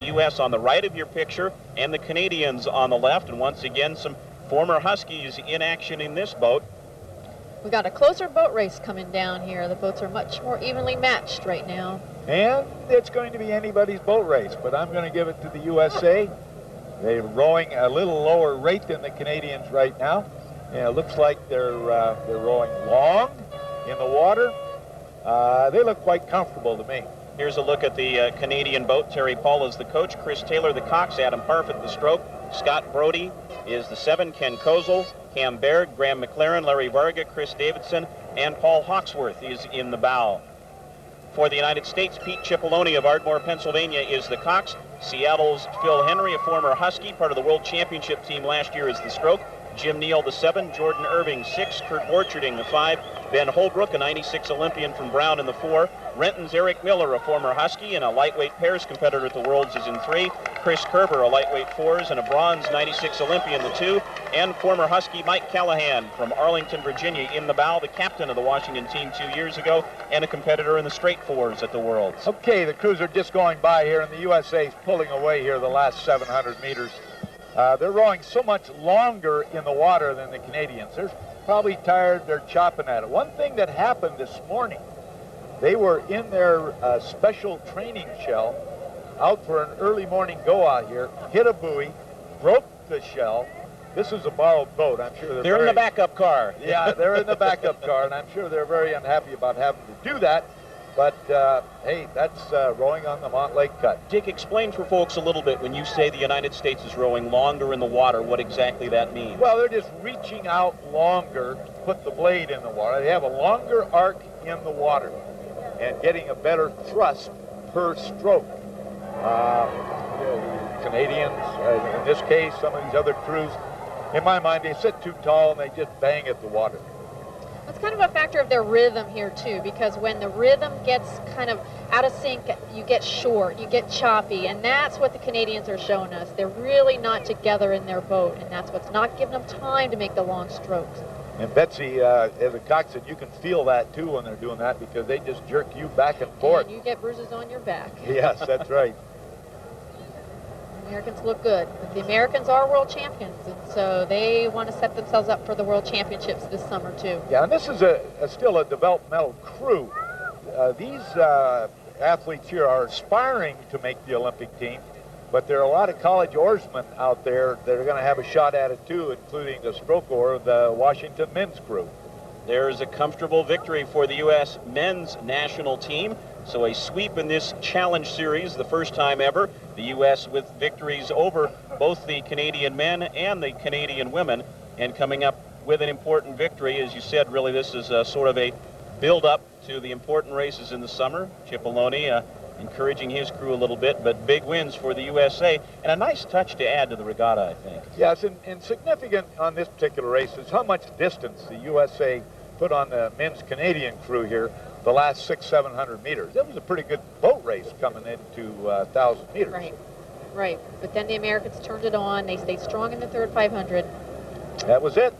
U.S. on the right of your picture and the Canadians on the left. And once again, some former Huskies in action in this boat. We got a closer boat race coming down here. The boats are much more evenly matched right now. And it's going to be anybody's boat race, but I'm going to give it to the USA. They're rowing a little lower rate than the Canadians right now. And it looks like they're rowing long in the water. They look quite comfortable to me. Here's a look at the Canadian boat. Terry Paul is the coach. Chris Taylor, the cox. Adam Parfit, the stroke. Scott Brody is the 7. Ken Kozel, Cam Baird, Graham McLaren, Larry Varga, Chris Davidson, and Paul Hawksworth is in the bow. For the United States, Pete Cipollone of Ardmore, Pennsylvania is the cox. Seattle's Phil Henry, a former Husky, part of the World Championship team last year, is the stroke. Jim Neal, the 7. Jordan Irving, 6. Kurt Borcherding, the 5. Ben Holbrook, a 96 Olympian from Brown, in the 4. Renton's Eric Miller, a former Husky and a lightweight pairs competitor at the Worlds, is in 3. Chris Kerber, a lightweight 4s and a bronze 96 Olympian, the 2. And former Husky Mike Callahan from Arlington, Virginia, in the bow, the captain of the Washington team 2 years ago, and a competitor in the straight 4s at the Worlds. Okay, the crews are just going by here, and the USA is pulling away here the last 700 meters. They're rowing so much longer in the water than the Canadians. They're probably tired. They're chopping at it. One thing that happened this morning, they were in their special training shell out for an early morning go out here, hit a buoy, broke the shell. This is a borrowed boat. I'm sure they're in the backup car. Yeah, they're in the backup car, and I'm sure they're very unhappy about having to do that. But, hey, that's rowing on the Montlake Cut. Dick, explain for folks a little bit when you say the United States is rowing longer in the water, what exactly that means. Well, they're just reaching out longer to put the blade in the water. They have a longer arc in the water and getting a better thrust per stroke. Canadians, in this case, some of these other crews, in my mind, they sit too tall and they just bang at the water. It's kind of a factor of their rhythm here, too, because when the rhythm gets kind of out of sync, you get short, you get choppy, and that's what the Canadians are showing us. They're really not together in their boat, and that's what's not giving them time to make the long strokes. And Betsy, as a coxswain, you can feel that, too, when they're doing that, because they just jerk you back and forth. And you get bruises on your back. Yes, that's right. The Americans look good, but the Americans are world champions, and so they want to set themselves up for the world championships this summer too. Yeah, and this is still a developmental crew. These athletes here are aspiring to make the Olympic team, but there are a lot of college oarsmen out there that are going to have a shot at it too, including the stroke oar of the Washington men's crew. There's a comfortable victory for the U.S. men's national team. So a sweep in this challenge series, the first time ever. The U.S. with victories over both the Canadian men and the Canadian women, and coming up with an important victory. As you said, really this is sort of a build-up to the important races in the summer. Cipollone encouraging his crew a little bit, but big wins for the USA, and a nice touch to add to the regatta, I think. Yes, and significant on this particular race is how much distance the USA put on the men's Canadian crew here the last 600-700 meters. That was a pretty good boat race coming into 1,000 meters. Right, right. But then the Americans turned it on. They stayed strong in the third 500. That was it.